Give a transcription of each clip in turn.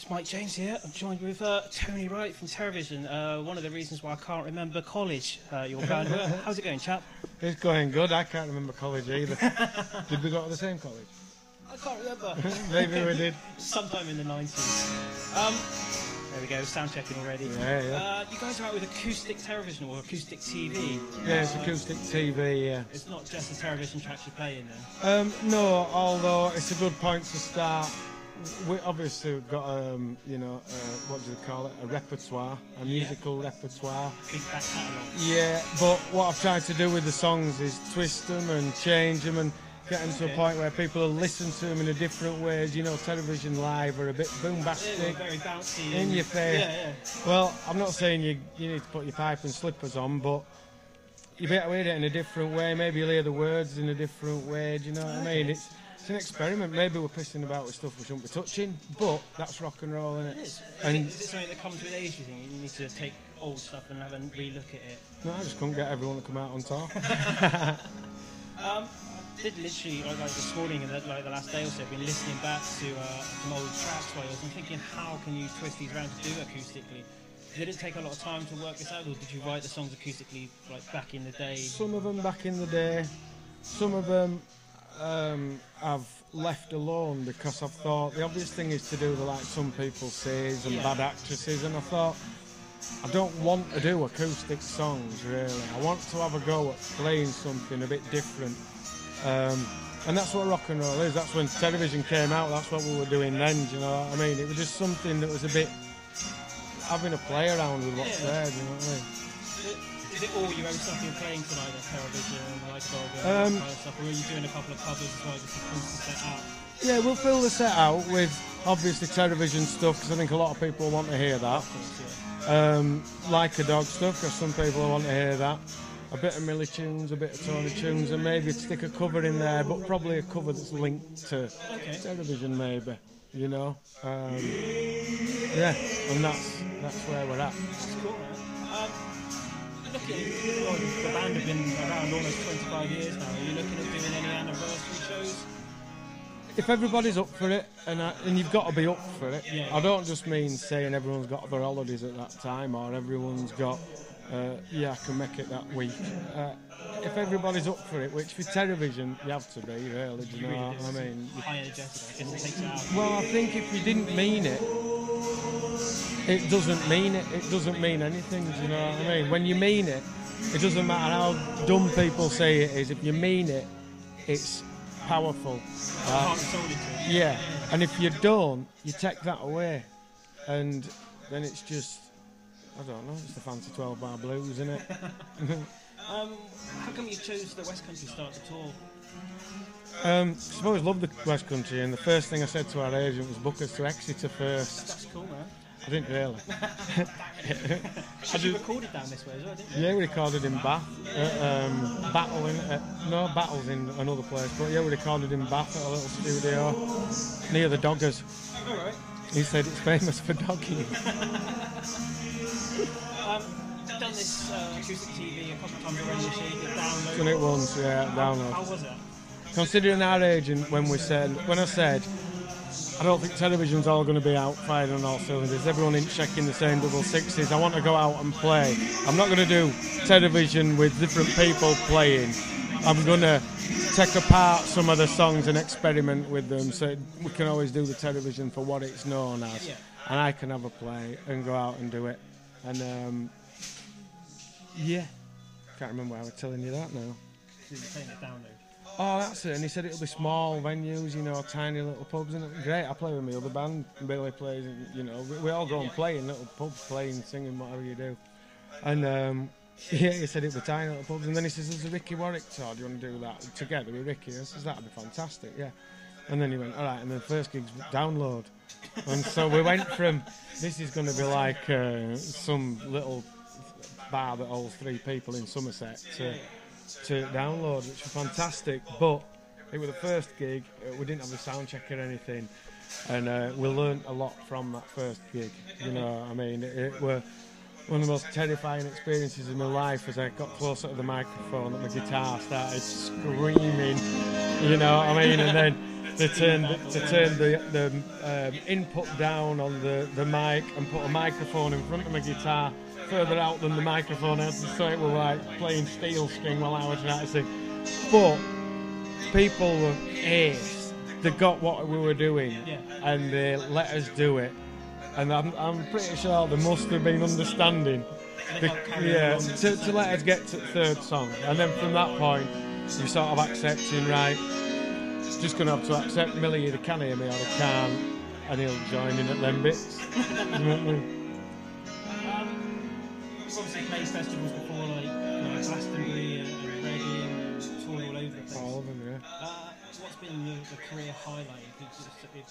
It's Mike James here. I'm joined with Tony Wright from Terrorvision. One of the reasons why I can't remember college, your band. How's it going, chap? It's going good. I can't remember college either. Did we go to the same college? I can't remember. Maybe we did. Sometime in the 90s. There we go, sound checking already. Yeah. You guys are out with acoustic Terrorvision or acoustic TV? Yeah, it's acoustic TV, yeah. It's not just the Terrorvision tracks you're playing then? No, although it's a good point to start. We obviously got, what do they call it? A repertoire, a musical repertoire. Big back catalogue. Yeah, but what I've tried to do with the songs is twist them and change them and get them to a point where people will listen to them in a different ways. You know, Terrorvision live are a bit boombastic, very bouncy, in your face. Yeah. Well, I'm not saying you need to put your pipe and slippers on, but you better hear it in a different way. Maybe you'll hear the words in a different way. Do you know what I mean? It's an experiment. Maybe we're pissing about with stuff we shouldn't be touching, but that's rock and roll, isn't it? It is. And is it something that comes with age, you think? You need to take old stuff and have a re-look at it? no, I just couldn't get everyone to come out on top. I did literally, like this morning and like the last day or so, been listening back to some old tracks while I was thinking, how can you twist these around to do it acoustically? Did it take a lot of time to work this out, or did you write the songs acoustically like back in the day? Some of them back in the day, some of them I've left alone because I've thought the obvious thing is to do the like some people says and bad actresses, and I thought I don't want to do acoustic songs really. I want to have a go at playing something a bit different. And that's what rock and roll is. That's when Terrorvision came out, that's what we were doing then, do you know what I mean? It was just something that was a bit having a play around with what's there, do you know what I mean? Is it all your own stuff you're playing tonight at Terrorvision and like kind of stuff, or are you doing a couple of covers as well just to fill the set out? Yeah, we'll fill the set out with obviously Terrorvision stuff because I think a lot of people want to hear that. Of course, yeah. Like a Dog stuff because some people want to hear that. A bit of Millie tunes, a bit of Tony tunes, and maybe stick a cover in there, but probably a cover that's linked to Terrorvision, maybe. You know, yeah, and that's where we're at. That's cool, man. Looking, the band have been around almost 25 years now. Are you looking at doing any anniversary shows? If everybody's up for it, and you've got to be up for it, Yeah. I don't just mean saying everyone's got their holidays at that time or everyone's got. I can make it that week. If everybody's up for it, which for Terrorvision you have to be, really, do you know what I mean? High energetic, I guess it takes it out. Well, I think if you didn't mean it, it doesn't mean it. It doesn't mean anything, do you know what I mean? When you mean it, it doesn't matter how dumb people say it is. If you mean it, it's powerful. Yeah, and if you don't, you take that away, and then it's just. I don't know, it's the fancy 12-bar blues, isn't it? How come you chose the West Country start to tour? I've always loved the West Country, and the first thing I said to our agent was book us to Exeter first. That's cool, man. I didn't really. You recorded down this way as well, didn't you? Yeah, we recorded in Bath. Battle's in another place, but yeah, we recorded in Bath at a little studio near the Doggers. Alright. He said it's famous for dogging. Done this acoustic TV a couple of times already this year. You did download. Done it once, yeah, download. How was it? Considering our agent, when I said, I don't think Terrorvision's all going to be out firing on all cylinders, everyone ain't checking the same double sixes, I want to go out and play. I'm not going to do Terrorvision with different people playing. I'm going to take apart some of the songs and experiment with them, so we can always do the Terrorvision for what it's known as. Yeah. And I can have a play and go out and do it. And can't remember why I was telling you that now. You were playing it download. Oh, that's it. And he said it'll be small venues, you know, tiny little pubs, and great. I play with my other band. Billy plays, and you know, we all go and play in little pubs, playing, singing, whatever you do. And he said it'll be tiny little pubs, and then he says there's a Ricky Warwick tour. Do you want to do that together with Ricky? I says that'd be fantastic, yeah. And then he went, all right. And then the first gig's download, and so we went from this is going to be like some little bar that holds 3 people in Somerset to download, which was fantastic. But it was the first gig. We didn't have a sound check or anything, and we learned a lot from that first gig. You know, I mean, it were one of the most terrifying experiences in my life as I got closer to the microphone and my guitar started screaming. You know what I mean? And then They turned the input down on the mic and put a microphone in front of my guitar further out than the microphone had, so it was like playing steel string while I was trying to sing. But people were ace. They got what we were doing, and they let us do it. And I'm pretty sure they must have been understanding. To let us get to the third song, and then from that point, you're sort of accepting, right? Just going to have to accept Millie either can hear me or he can't, and he'll join in at them bits. Obviously played festivals before, like Glastonbury and Reading, and toured all over the place. All of them, yeah. What's been the career highlight? If you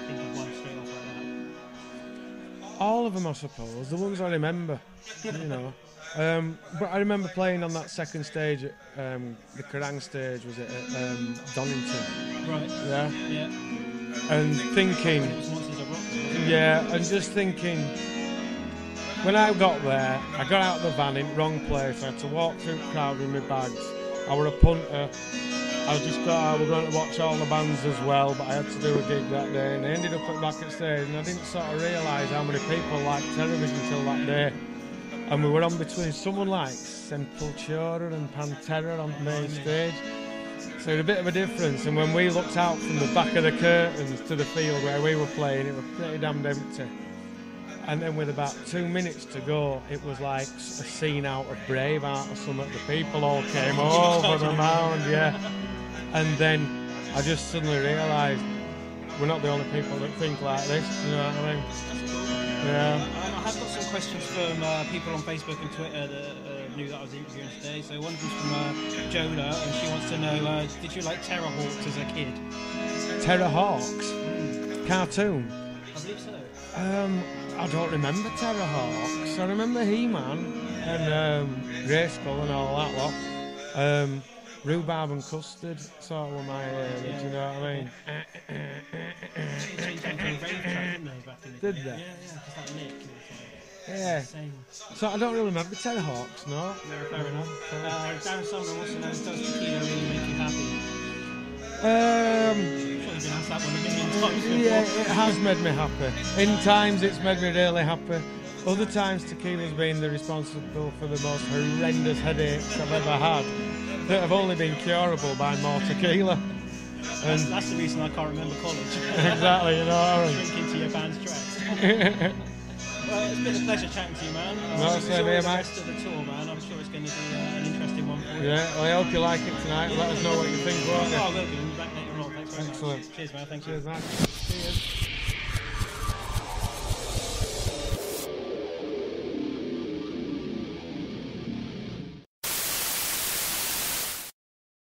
think of one straight off like that. All of them, I suppose. The ones I remember, But I remember playing on that second stage at the Kerrang stage. Was it at Donington? Right. Yeah. Yeah. And thinking. It was Monsters of Rock. Yeah, and just thinking. When I got there, I got out of the van in the wrong place. I had to walk through the crowd with my bags. I were a punter. I just thought I was going to watch all the bands as well, but I had to do a gig that day, and I ended up back at stage, and I didn't sort of realise how many people liked Terrorvision until that day. And we were on between someone like Sepultura and Pantera on the main stage. So it was a bit of a difference, and when we looked out from the back of the curtains to the field where we were playing, it was pretty damned empty. And then with about 2 minutes to go, it was like a scene out of Braveheart or something. The people all came over the mound, yeah. And then I just suddenly realised we're not the only people that think like this, you know what I mean? Yeah. I have got some questions from people on Facebook and Twitter that knew that I was interviewing today. So one of them's from Joda, and she wants to know, did you like Terrorhawks as a kid? Terrorhawks? Cartoon? I believe so. I don't remember Terrorhawks. I remember He-Man and Grayskull and all that lot. Rhubarb and Custard sort of were my age, you know what I mean? Did they? Yeah, just like Nick. Yeah. So I don't really remember Terrorhawks, no? No, fair enough. Darren Sumner wants to know, does tequila really make you happy? Been asked that one a million times before. Yeah, it has made me happy. In times it's made me really happy. Other times tequila's been the responsible for the most horrendous headaches I've ever had that have only been curable by more tequila. And that's the reason I can't remember college. Exactly, you know what I mean? Drinking to your band's tracks. Well, it's been a pleasure chatting to you, man. Same here, mate. The rest of the tour, man. I'm sure it's going to be an interesting one for you. Yeah, well, I hope you like it tonight. Let us know what you think, won't you? Oh, I will do. Back later on. Thanks very much. Excellent. Cheers, man. Thank you. Cheers, mate. See you.